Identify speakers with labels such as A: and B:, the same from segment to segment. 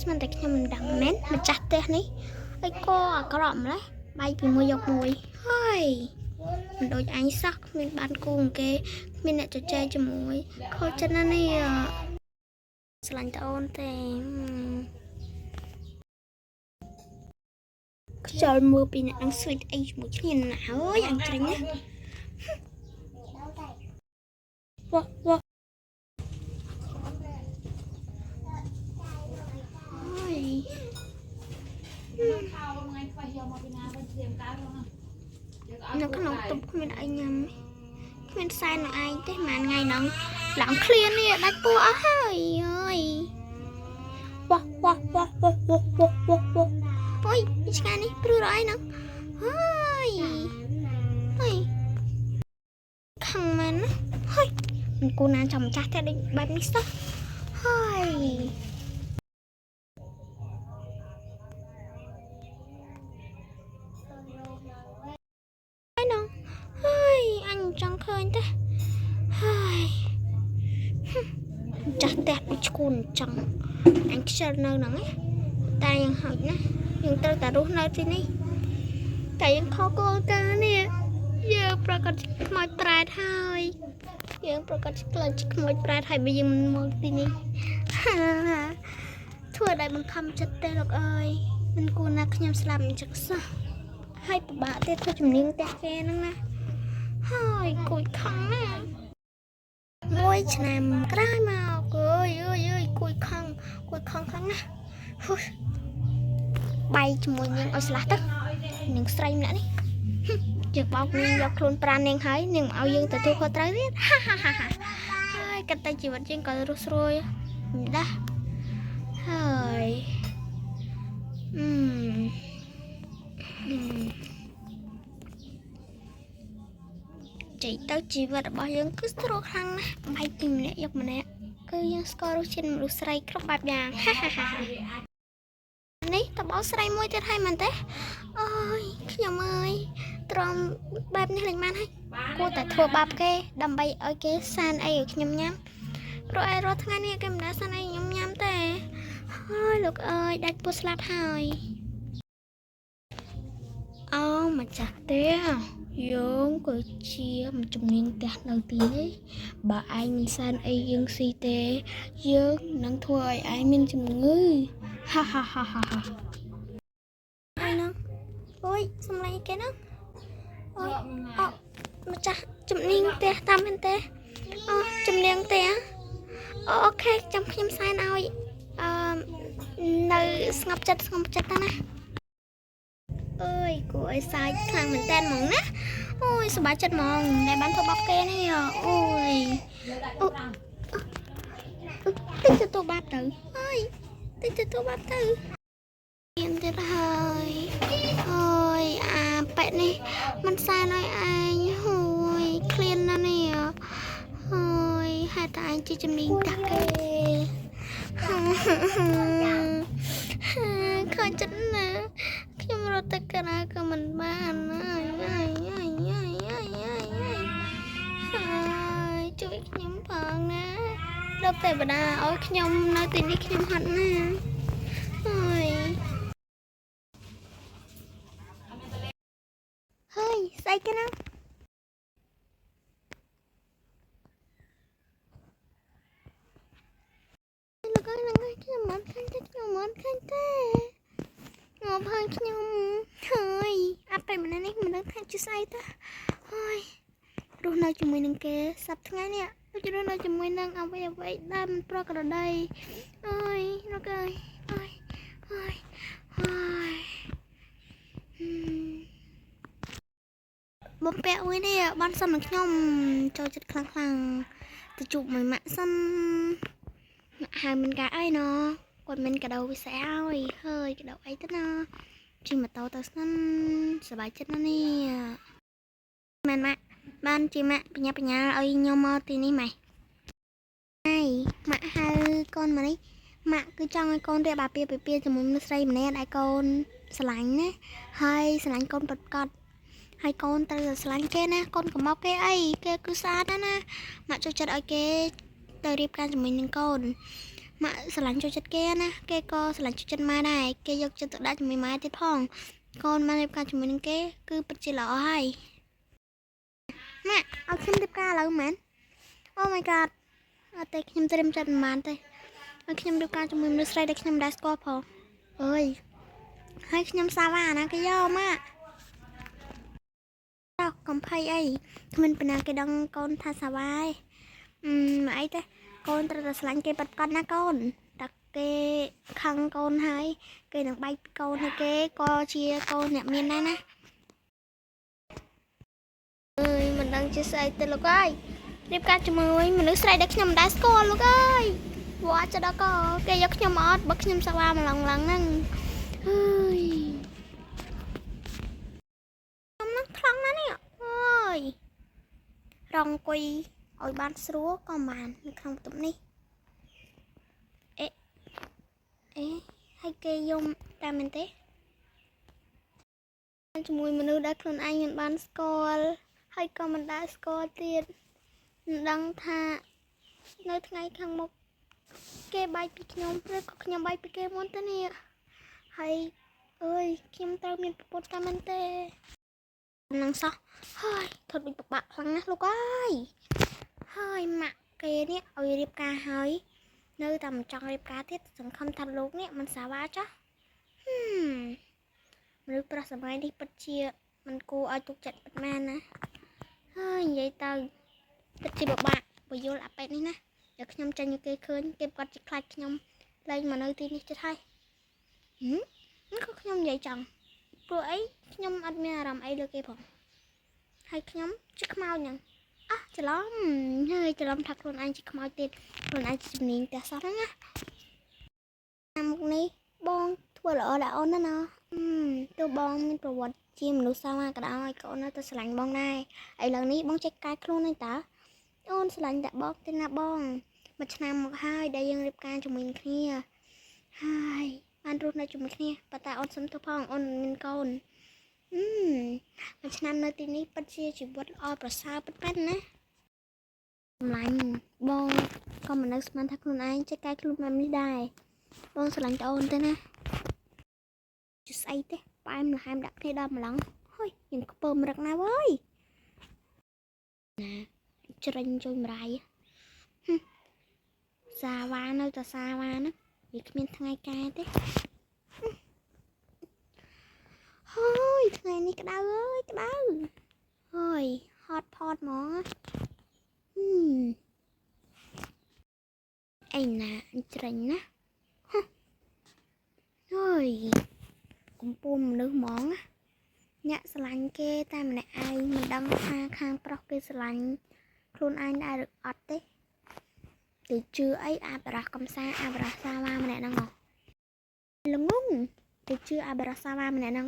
A: มันแต่ខ្ញុំមិនដឹងមែនម្ចាស់ផ្ទះនេះអីក៏អាក្រក់ម្ល៉េះបាយពីមួយយកមួយហើយមិនដូចអញសោះគ្មានបានគូគេគ្មានអ្នកជជែកជាមួយខូចចិត្តណាស់នេះស្រឡាញ់តអូនទេខ្យល់មើលពីអ្នកនឹងស្វីតអីជាមួយគ្នាណាអើយអញច្រាញ់ណាវ៉ាវ៉ានៅក្នុងតុបគ្មានអីញ៉ាំគ្មានសែននៅឯងទេម៉ានថ្ងៃហ្នឹងឡើងឃ្លាននេះដាច់ពោះអស់ហើយអើយវ៉ាវ៉ាវ៉ាវ៉ាវ៉ាវ៉ាវ៉ាវ៉ាអុយឆ្ងាយនេះព្រឺរអីហ្នឹងហើយហើយខឹងមែនណាហើយមិនគួរណាចាំម្ចាស់តែដូចបែបនេះសោះហើយចង់ឃើញទេហើយចាស់ផ្ទះដូចឈួនចង់អញខ្ជិលនៅហ្នឹងតែយ៉ាងហោចណាយើងត្រូវតែរស់នៅទីនេះតែយើងខកគោលការណ៍នេះយើងប្រកាសខ្មោចប្រែតហើយយើងប្រកាសខ្លាចខ្មោចប្រែតហើយបើយើងមិនមកទីនេះធ្វើឲ្យបង្ខំចិត្តទេលោកអើយមិនគួរណាខ្ញុំស្លាប់អញ្ចឹងសោះហើយពិបាកទៀតធ្វើជំនាញផ្ទះគេហ្នឹងណាហើយគួយខឹងណាមួយឆ្នាំក្រោយមកអើយគួយខឹងខ្លាំងណាស់បាយជាមួយនាងឲ្យស្លាស់ទៅនាងស្រីម្នាក់នេះយើងបោកនាងយកខ្លួនប្រាណនាងហើយនាងមកឲ្យយើងទទួលខុសត្រូវទៀតហើយកាត់តែជីវិតយើងក៏រស់ស្រួយមិនដាស់ហើយចេញទៅជីវិតរបស់យើងគឺស្រួលខ្លាំងណាស់បាយពីម្នាក់យកម្នាក់គឺយើងស្គាល់រសជាតិមនុស្សស្រីគ្រប់បែបយ៉ាងនេះតបោស្រីមួយទៀតហើយមែនទេអូយខ្ញុំអើយត្រង់បែបនេះលេងបានហើយគួរតែធ្វើបាបគេដើម្បីឲ្យគេសានអីឲ្យខ្ញុំញ៉ាំព្រោះឯរាល់ថ្ងៃនេះគេមិនដែលសានអីខ្ញុំញ៉ាំទេហើយលោកអើយដាច់ពោះស្លាប់ហើយអូម្ចាស់ទេយើងគឺជាជំនាញផ្ទះនៅទីនេះបើឯងមិនសែនអីយើងស៊ីទេយើងនឹងធ្វើឲ្យឯងមានជំងឺហាហើយនោះអូយសំឡេងគេនោះអូយម្ចាស់ជំនាញផ្ទះតាមមែនទេអូជំនាញផ្ទះអូខេចាំខ្ញុំសែនឲ្យនៅស្ងប់ចិត្តទៅណាអើយគួរឲ្យសាយខ្លាំងមែនតើហ្មងណាអូយសប្បាយចិត្តហ្មងដែលបានធ្វើបាបគេនេះអូយតិចទទួលបាបទៅហើយតិចទទួលបាបទៅមានទៀតហើយអូយអាប៉ែនេះមិនសែនឲ្យឯងអូយឃ្លានណាស់នេះអូយហេតុតែឯងជាជំនាញតាគេខូចចិត្តណាស់ខ្ញុំរត់ទៅការាក៏មិនបានជួយខ្ញុំផងណាដល់តែបដាឲ្យខ្ញុំនៅទីនេះខ្ញុំហត់ណាហើយស្អីគេណាលោកអើយខ្ញុំមិនឃើញទេមកផងខ្ញុំហើយអាប់តែម្នាក់នេះមិនដឹងថាជាស្អីទេហើយរស់នៅជាមួយនឹងគេសប្តាហ៍ថ្ងៃនេះដូចរស់នៅជាមួយនឹងអ្វីដែលមិនប្រក្រតីអើយលោកអើយបំពាក់មួយនេះបានសុំនឹងខ្ញុំចូលចិត្តខ្លាំងទៅជួបមួយម៉ាក់សិនម៉ាក់ហៅមិនកាអីណគាត់មិនកាដូពិសេសឲ្យហើយកាដូអីទៅណាជិះម៉ូតូទៅស្និនសប្បាយចិត្តណាស់នេះមែនម៉ាក់បានជាម៉ាក់បញ្ញាឲ្យខ្ញុំមកទីនេះម៉េចហើយម៉ាក់ហៅកូនមកនេះម៉ាក់គឺចង់ឲ្យកូនរៀបអាពាហ៍ពិពាហ៍ជាមួយមនុស្សស្រីម្នាក់ដែលកូនស្រឡាញ់ណាហើយស្រឡាញ់កូនពិតប្រាកដហើយកូនត្រូវស្រឡាញ់គេណាកូនកំមកគេអីគេគឺស្អាតណាស់ម៉ាក់ចូលចិត្តឲ្យគេទៅរៀបការជាមួយនឹងកូន ម៉ាក់ស្រឡាញ់ចូលចិត្តគេណាគេក៏ស្រឡាញ់ចូលចិត្តម៉ែដែរគេយកចិត្តទុកដាក់ជាមួយម៉ែទៀតផងកូនម៉ែរៀបការជាមួយនឹងគេគឺពិតជាល្អហើយម៉ាក់ឲ្យខ្ញុំរៀបការឥឡូវមែនអូ my god អត់ទេខ្ញុំត្រៀមចិត្តមិនបានទេឲ្យខ្ញុំរៀបការជាមួយមនុស្សស្រីដែលខ្ញុំមិនដែលស្គាល់ផងអើយហើយខ្ញុំសាវ៉ាណាគេយកម៉ាក់តោះកំភៃអីគ្មានបណ្ណាគេដឹងកូនថាសាវ៉ាឯងមកអីទេកូនត្រូវតែស្រឡាញ់គេប៉ាត់ប៉ាត់ណាកូនតែគេខឹងកូនហើយគេនឹងបែកពីកូនហើយគេក៏ជាកូនអ្នកមានដែរណាអើយមិនដឹងជាស្អីទេលោកអើយរៀបការជាមួយមនុស្សស្រីដែលខ្ញុំមិនដែលស្គាល់លោកអើយវ៉ាចដល់ក៏គេយកខ្ញុំអត់បើខ្ញុំសាវ៉ាម្លងហ្នឹងអើយខ្ញុំនឹងខ្លាំងណាស់នេះអើយរងអង្គុយឲ្យបានស្រួលក៏បាននៅក្នុងបន្ទប់នេះអេហើយគេយំតែមែនទេជាមួយមនុស្សដែលខ្លួនឯងមិនបានស្គាល់ហើយក៏មិនដែលស្គាល់ទៀតមិនដឹងថានៅថ្ងៃខាងមុខគេបែកពីខ្ញុំឬក៏ខ្ញុំបែកពីគេមុនទៅនេះហើយអើយខ្ញុំត្រូវមានប្រពន្ធតែមិនទេនឹងសោះហើយថត់ដូចពិបាកខ្លាំងណាស់លោកអើយហើយម៉ាក់គេនេះឲ្យរៀបការហើយនៅតែមិនចង់រៀបការទៀតសង្ឃឹមថាលោកនេះមិនសាវ៉ាចាមនុស្សប្រុសសម័យនេះពិតជាមិនគួរឲ្យទុកចិត្តពិតមែនណាហើយនិយាយទៅពិតជាពិបាកបើយល់អាប៉ែតនេះណាតែខ្ញុំចាញ់ឲ្យគេឃើញគេគាត់ជាខ្លាចខ្ញុំលែងមកនៅទីនេះចិត្តហើយនេះក៏ខ្ញុំនិយាយចង់ព្រោះអីខ្ញុំអត់មានអារម្មណ៍អីលើគេផងហើយខ្ញុំជាខ្មោចហ្នឹងច្រឡំហើយច្រឡំថាខ្លួនឯងជាខ្មោចទៀតខ្លួនឯងជាជំនាញតែសោះហ្នឹងណាតាមមុខនេះបងធ្វើល្អដែរអូនណាទោះបងមានប្រវត្តិជាមនុស្សសាវ៉ាក៏ដោយក៏អូននៅតែស្រឡាញ់បងដែរឥឡូវនេះបងចេះកែខ្លួនហ្នឹងតើអូនស្រឡាញ់តែបងទេណាបងមួយឆ្នាំមកហើយដែលយើងរៀបការជាមួយគ្នាហើយបានរស់នៅជាមួយគ្នាប៉ុន្តែអូនសុំទោសផងអូនមានកូនមួយឆ្នាំនៅទីនេះពិតជាជីវិតល្អប្រសើរពិតមែនណាសម្លាញ់បងក៏មិននៅស្មានថាខ្លួនឯងចេះកែខ្លួនបែបនេះដែរបងស្រឡាញ់តអូនទេណាជាស្អីទេផ្អែមល្ហែមដាក់គ្នាដល់ម្លងហុយញ៉ាំខ្ពើមរឹកណាស់វើយណាច្រាញ់ជួយម្រាយសាវ៉ានៅតែសាវ៉ាណាវាគ្មានថ្ងៃកែទេហើយថ្ងៃនេះក្តៅអើយក្តៅហើយហត់ផតហ្មងអីណាច្រាញ់ណាហើយកំពុំមនុស្សហ្មងអ្នកស្រឡាញ់គេតែម្នាក់ឯងមិនដឹងថាខាងប្រុសគេស្រឡាញ់ខ្លួនឯងដែរឬអត់ទេទៅជឿអីអាបារះកំសាអាបារះសាវ៉ាម្នាក់ហ្នឹងល្ងងទៅជឿអាបារះសាវ៉ាម្នាក់ហ្នឹង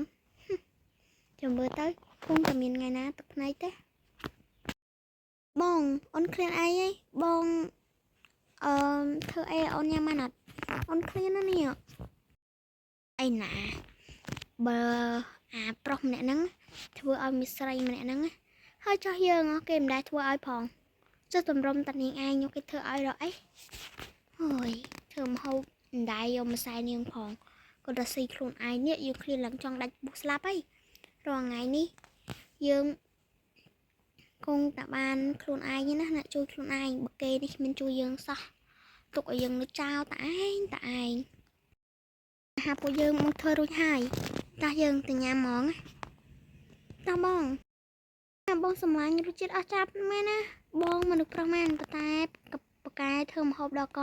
A: ចាំមើលទៅគង់តែមានថ្ងៃណាទឹកភ្នែកទេបងអូនឃ្លានអីហីបងធ្វើអីអូនញ៉ាំបានអត់អូនឃ្លានណានេះអីណាបើអាប្រុសម្នាក់ហ្នឹងធ្វើឲ្យមីស្រីម្នាក់ហ្នឹងហើយចោះយើងគេមិនដែលធ្វើឲ្យផងចុះតម្រុំតានាងឯងយកគេធ្វើឲ្យរកអីហើយធ្វើមហូបមិនដែលយកម្សៅនាងផងក៏ដល់ស៊ីខ្លួនឯងនេះយើងឃ្លានឡើងចង់ដាច់ពុះស្លាប់ហីរាល់ថ្ងៃនេះយើងគង់តែបានខ្លួនឯងណាអ្នកជួយខ្លួនឯងបើគេនេះគ្មានជួយយើងសោះទុកឲ្យយើងនៅចោលតែឯងហាពួកយើងមកធ្វើរួចហើយតោះយើងទៅញ៉ាំហ្មងតោះបងសម្លាញ់រសជាតិអស់ចាប់មែនណាបងមនុស្សប្រុសមែនប៉ុន្តែបកែធ្វើម្ហូបដល់ក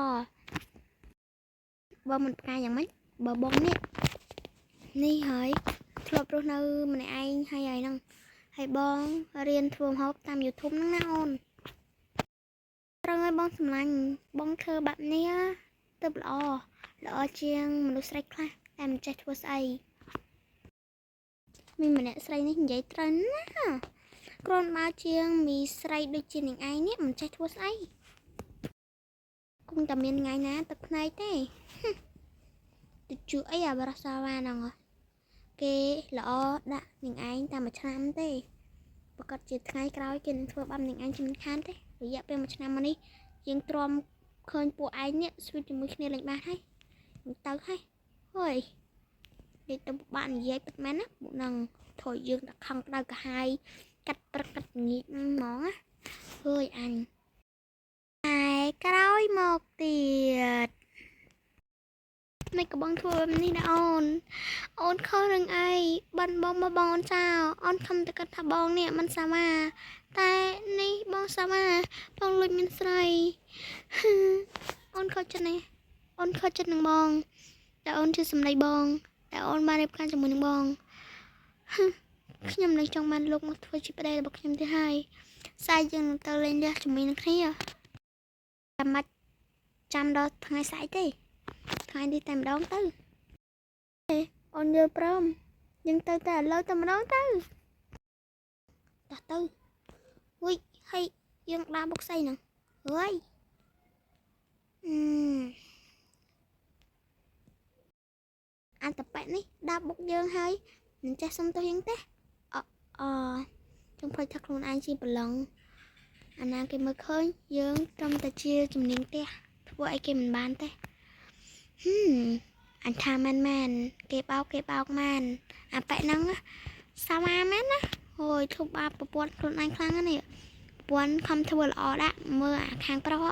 A: បងមិនផ្កាយយ៉ាងម៉េចបើបងនេះហើយធ្លាប់រស់នៅម្នាក់ឯងហើយហ្នឹងហើយបងរៀនធ្វើម្ហូបតាម YouTube ហ្នឹងណាអូនត្រូវឲ្យបងសម្លាញ់បងធ្វើបែបនេះទៅល្អជាងមនុស្សស្រីខ្លះតែមិនចេះធ្វើស្អីមានម្នាក់ស្រីនេះនិយាយត្រូវណាគ្រាន់បើជាងមីស្រីដូចជានាងឯងនេះមិនចេះធ្វើស្អីគង់តែមានថ្ងៃណាទឹកភ្នែកទេទៅជឿអីអាបារះសាវ៉ាហ្នឹងគេល្អដាក់នាងឯងតែមួយឆ្នាំទេប្រកាសជាថ្ងៃក្រោយគេនឹងធ្វើបាបនាងឯងជំនឿខានទេរយៈពេលមួយឆ្នាំមកនេះយើងទ្រាំ ឃើញពួកឯងនេះស្វីតជាមួយគ្នាលេងបានហើយមិនទៅហើយហុយនិយាយទៅbạnនិយាយពិតមែនណាពួកនឹងថយយើងដាក់ខំក្តៅកាហាយកាត់ព្រឹកកាត់ងាកហ្មងណាហុយអញឯក្រោយមកទៀតមិនក៏បងធ្វើបែបនេះណាអូនខុសរឿងអីបានបងមកបងអូនចោលអូនខំតែគិតថាបងនេះមិនសាមាតែនេះបងសាមាបងលួចមានស្រីអូនខុសចិត្តនេះអូនខុសចិត្តនឹងបងតែអូនជាសម្ដីបងតែអូនបានរៀបការជាមួយនឹងបងខ្ញុំនឹងចង់បានលោកមកធ្វើជាប្តីរបស់ខ្ញុំទៀតហើយស្អែកយើងនឹងទៅលេងលះជាមួយនឹងគ្នាតែមិនចាំដល់ថ្ងៃស្អែកទេថ្ងៃនេះតែម្ដងទៅអូនយល់ព្រមយើងទៅតែឥឡូវតែម្ដងទៅតោះទៅហុយហើយយើងដើរបុកស្អីហ្នឹងហុយអាតប៉ែនេះដើរបុកយើងហើយមិនចេះសុំទោសយើងទេខ្ញុំភ្លេចថាខ្លួនឯងជាប្រឡងអាណាគេមើលឃើញយើងត្រឹមតែជាជំនាញផ្ទះធ្វើអីគេមិនបានទេអញថាមែនគេបោកមែនអាប៉ែហ្នឹងសាមាមែនណាហូយធុបបាប្រពន្ធខ្លួនឯងខ្លាំងណាស់នេះប្រពន្ធខំធ្វើល្អដាក់មើលអាខាងប្រុស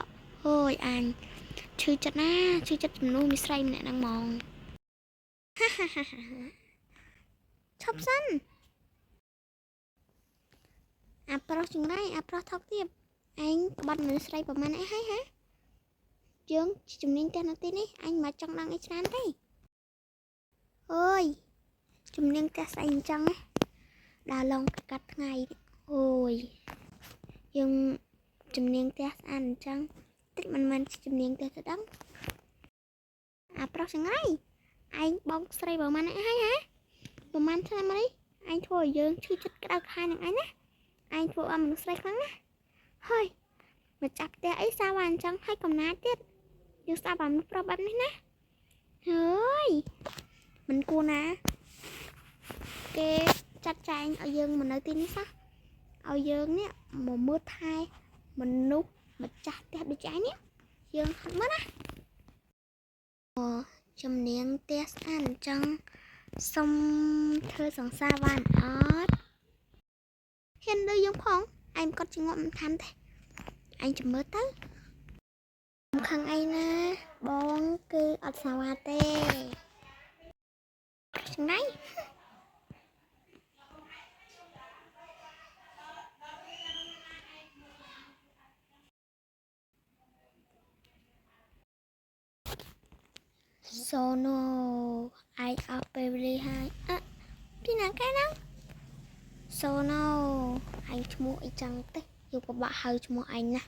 A: ហូយអញឈឺចិត្តណាឈឺចិត្តជំនួសមីស្រីម្នាក់ហ្នឹងហ្មងឈប់សិនអាប្រុសចង្រៃអាប្រុសថោកទៀតឯងក្បត់មនុស្សស្រីប្រហែលអីហើយហ៎យើងជំនាញផ្ទះនៅទីនេះអញមិនចង់ដឹងអីច្រើនទេអើយជំនាញផ្ទះស្អីអញ្ចឹងណាដើរឡងកាត់ថ្ងៃអូយយើងជំនាញផ្ទះស្អាតអញ្ចឹងតិចមិនជំនាញផ្ទះទៅដឹងអាប្រុសចង្រៃឯងបងស្រីប្រហែលអីហើយហ៎ប្រហែលឆ្នាំនេះឯងធ្វើឲ្យយើងឈឺចិត្តក្តៅខាយនឹងឯងណាឯងធ្វើឲ្យមនុស្សស្រីខ្លាំងណាស់ហើយមកចាប់ផ្ទះអីសាវ៉ាអញ្ចឹងឲ្យកំណាចទៀតយើងស្ដាប់អាមនុស្សប្រុសបែបនេះណាហើយមិនគួរណាគេចាត់ចែងឲ្យយើងមកនៅទីនេះសោះឲ្យយើងនេះមកមើលថែមនុស្សម្ចាស់ផ្ទះដូចឯងនេះយើងហត់មើលណាជំនាញផ្ទះស្អាតអញ្ចឹងសុំធ្វើសង្សារបានអត់ហ៊ានលើយើងផងឯងគាត់ជាងាប់មិនខានទេឯងចាំមើលទៅខាងអីណាបងគឺអត់សាវ៉ាទេឆ្ងាយសូណូឯងអស់ពេលវេលាហើយពីណាគេហ្នឹងសូណូឯងឈ្មោះអីចឹងទេយកពិបាកហៅឈ្មោះឯងណា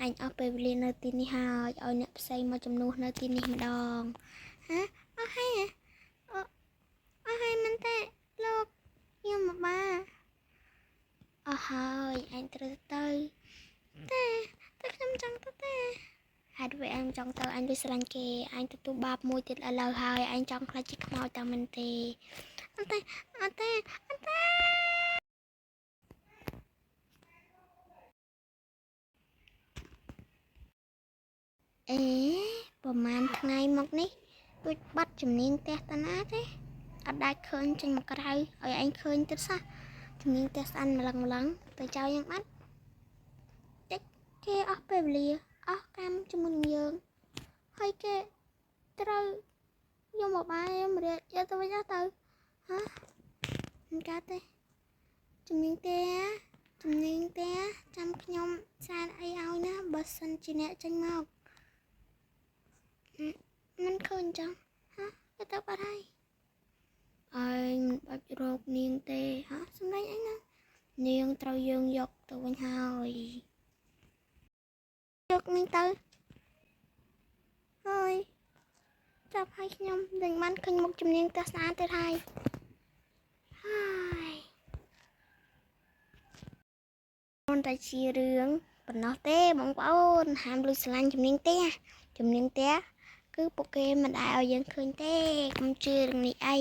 A: អញអស់ពេលវេលានៅទីនេះហើយឲ្យអ្នកផ្សេងមកជំនួសនៅទីនេះម្ដងហ៎អស់ហើយមិនទេលោកខ្ញុំមកបាអស់ហើយអញត្រូវទៅតែខ្ញុំចង់ទៅទេហេតុអ្វីអញចង់ទៅអញវាស្រឡាញ់គេអញទទួលបាបមួយទៀតឥឡូវហើយអញចង់ខ្លាចជាខ្មោចតែមិនទេអត់ទេប្រហែលថ្ងៃមកនេះដូចបាត់ជំនាញផ្ទះតាណាទេអត់ដាច់ឃើញចេញមកក្រៅឲ្យឯងឃើញទៀតសោះជំនាញផ្ទះស្អាតម្លឹងទៅចោលយ៉ាងបាត់តិចគេអស់ពេលវេលាអស់កម្មជាមួយនឹងយើងហើយគេត្រូវយកមកបាយមករៀបយកទៅវិញទៅហ៎មិនកើតទេជំនាញផ្ទះចាំខ្ញុំសារអីឲ្យណាបើសិនជាអ្នកចេញមកមិនឃើញចឹងគេទៅបាត់ហើយឯងមិនបាច់រកនាងទេសម្ដែងអីណានាងត្រូវយើងយកទៅវិញហើយយកនាងទៅហើយចាប់ឲ្យខ្ញុំនឹងបានឃើញមុខជំនាញផ្ទះស្អាតទៀតហើយអូនតែជារឿងប៉ុណ្ណោះទេបងប្អូនហាមលួចស្រឡាញ់ជំនាញផ្ទះគឺពួកគេមិនដែលឲ្យយើងឃើញទេកុំជឿរឿងនេះអី